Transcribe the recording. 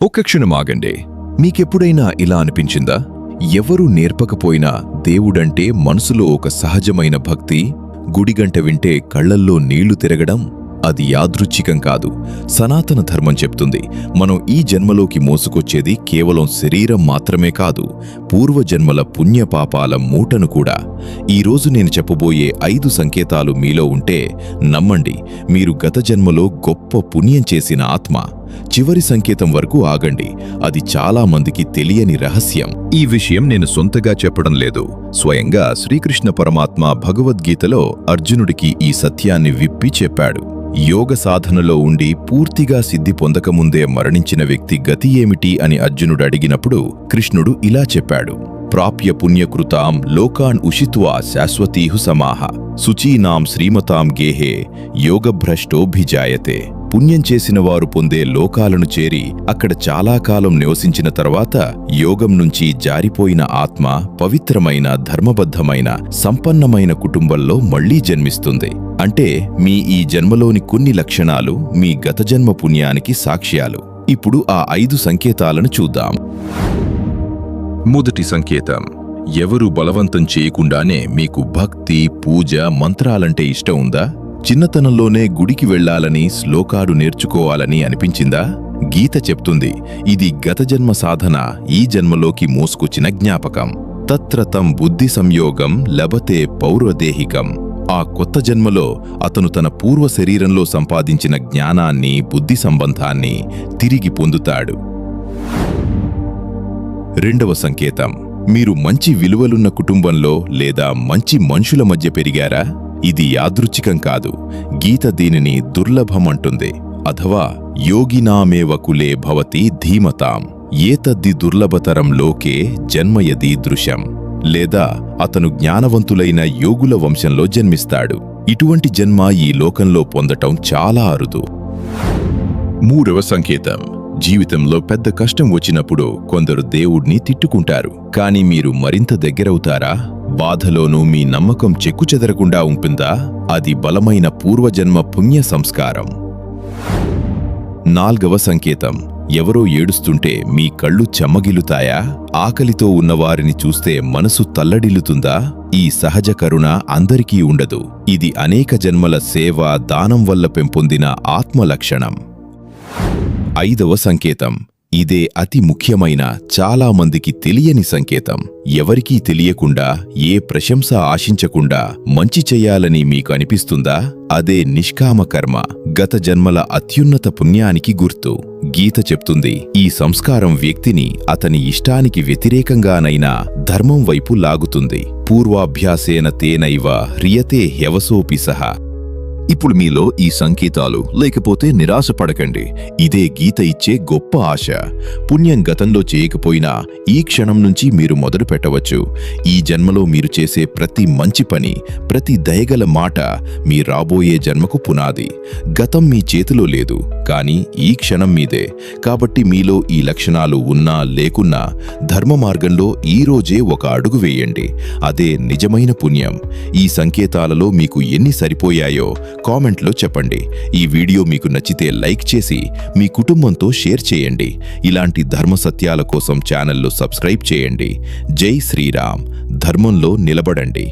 ఒక్క క్షణం ఆగండి. మీకెప్పుడైనా ఇలా అనిపించిందా? ఎవరూ నేర్పకపోయినా దేవుడంటే మనసులో ఒక సహజమైన భక్తి, గుడిగంట వింటే కళ్లల్లో నీళ్లు తిరగడం? అది యాదృచ్ఛికం కాదు. సనాతన ధర్మం చెప్తుంది, మనం ఈ జన్మలోకి మోసుకొచ్చేది కేవలం శరీరం మాత్రమే కాదు, పూర్వజన్మల పుణ్యపాపాల మూటను కూడా. ఈరోజు నేను చెప్పబోయే 5 సంకేతాలు మీలో ఉంటే నమ్మండి, మీరు గత జన్మలో గొప్ప పుణ్యం చేసిన ఆత్మ. చివరి సంకేతం వరకు ఆగండి, అది చాలా మందికి తెలియని రహస్యం. ఈ విషయం నేను సొంతగా చెప్పడం లేదు, స్వయంగా శ్రీకృష్ణ పరమాత్మ భగవద్గీతలో అర్జునుడికి ఈ సత్యాన్ని విప్పి చెప్పాడు. యోగ సాధనలో ఉండి పూర్తిగా సిద్ధి పొందకముందే మరణించిన వ్యక్తి గతి ఏమిటి అని అర్జునుడు అడిగినప్పుడు కృష్ణుడు ఇలా చెప్పాడు: ప్రాప్య పుణ్యకృతాం లోకాన్ ఉషిత్వా శాశ్వతీహు సమాహ శుచీనాం శ్రీమతాం గేహే యోగభ్రష్టోభిజాయతే. పుణ్యం చేసిన వారు పొందే లోకాలను చేరి అక్కడ చాలా కాలం నివసించిన తర్వాత యోగం నుంచి జారిపోయిన ఆత్మ పవిత్రమైన, ధర్మబద్ధమైన, సంపన్నమైన కుటుంబంలో మళ్లీ జన్మిస్తుంది. అంటే మీ ఈ జన్మలోని కొన్ని లక్షణాలు మీ గత జన్మ పుణ్యానికి సాక్ష్యాలు. ఇప్పుడు ఆ 5 సంకేతాలను చూద్దాం. మొదటి సంకేతం: ఎవరు బలవంతం చేయకుండానే మీకు భక్తి, పూజ, మంత్రాలంటే ఇష్టం ఉందా? చిన్నతనంలోనే గుడికి వెళ్లాలని, శ్లోకాలు నేర్చుకోవాలని అనిపించిందా? గీత చెప్తుంది, ఇది గత జన్మ సాధన ఈ జన్మలోకి మోసుకొచ్చిన జ్ఞాపకం. తత్ర తం బుద్ధి సంయోగం లభతే పౌర్వదేహికం. ఆ కొత్త జన్మలో అతను తన పూర్వ శరీరంలో సంపాదించిన జ్ఞానాన్ని, బుద్ధి సంబంధాన్ని తిరిగి పొందుతాడు. రెండవ సంకేతం: మీరు మంచి విలువలున్న కుటుంబంలో లేదా మంచి మనుషుల మధ్య పెరిగారా? ఇది యాదృచ్ఛికం కాదు, గీత దీనిని దుర్లభం అంటుంది. అథవా యోగినామేవ కులే భవతి ధీమతాం ఏతద్ది దుర్లభతరం లోకే జన్మయదీదృశం. లేదా అతను జ్ఞానవంతులైన యోగుల వంశంలో జన్మిస్తాడు. ఇటువంటి జన్మ ఈ లోకంలో పొందటం చాలా అరుదు. మూడవ సంకేతం: జీవితంలో పెద్ద కష్టం వచ్చినప్పుడు కొందరు దేవుణ్ణి తిట్టుకుంటారు, కానీ మీరు మరింత దగ్గరవుతారా? బాధలోనూ మీ నమ్మకం చెక్కుచెదరకుండా ఉంటుందా? అది బలమైన పూర్వజన్మ పుణ్య సంస్కారం. నాల్గవ సంకేతం: ఎవరో ఏడుస్తుంటే మీ కళ్ళు చెమ్మగిలుతాయా? ఆకలితో ఉన్నవారిని చూస్తే మనసు తల్లడిల్లుతుందా? ఈ సహజ కరుణ అందరికీ ఉండదు. ఇది అనేక జన్మల సేవ, దానం వల్ల పెంపొందిన ఆత్మ లక్షణం. ఐదవ సంకేతం: ఇదే అతి ముఖ్యమైన, చాలా మందికి తెలియని సంకేతం. ఎవరికీ తెలియకుండా, ఏ ప్రశంస ఆశించకుండా మంచి చెయ్యాలని మీకు అనిపిస్తుందా? అదే నిష్కామ కర్మ, గత జన్మల అత్యున్నత పుణ్యానికి గుర్తు. గీత చెప్తుంది, ఈ సంస్కారం వ్యక్తిని అతని ఇష్టానికి వ్యతిరేకంగానైనా ధర్మం వైపు లాగుతుంది. పూర్వాభ్యాసేన తేనైవ హ్రియతే హ్యవసోపి సహ. ఇప్పుడు మీలో ఈ సంకేతాలు లేకపోతే నిరాశపడకండి. ఇదే గీత ఇచ్చే గొప్ప ఆశ. పుణ్యం గతంలో చేయకపోయినా ఈ క్షణం నుంచి మీరు మొదలు పెట్టవచ్చు. ఈ జన్మలో మీరు చేసే ప్రతి మంచి పని, ప్రతి దయగల మాట మీ రాబోయే జన్మకు పునాది. గతం మీ చేతిలో లేదు, కానీ ఈ క్షణం మీదే. కాబట్టి మీలో ఈ లక్షణాలు ఉన్నా లేకున్నా ధర్మ మార్గంలో ఈ రోజే ఒక అడుగు వేయండి. అదే నిజమైన పుణ్యం. ఈ సంకేతాలలో మీకు ఎన్ని సరిపోయాయో కామెంట్లో చెప్పండి. ఈ వీడియో మీకు నచ్చితే లైక్ చేసి మీ కుటుంబంతో షేర్ చేయండి. ఇలాంటి ధర్మ సత్యాల కోసం ఛానల్ను సబ్స్క్రైబ్ చేయండి. జై శ్రీరామ్. ధర్మంలో నిలబడండి.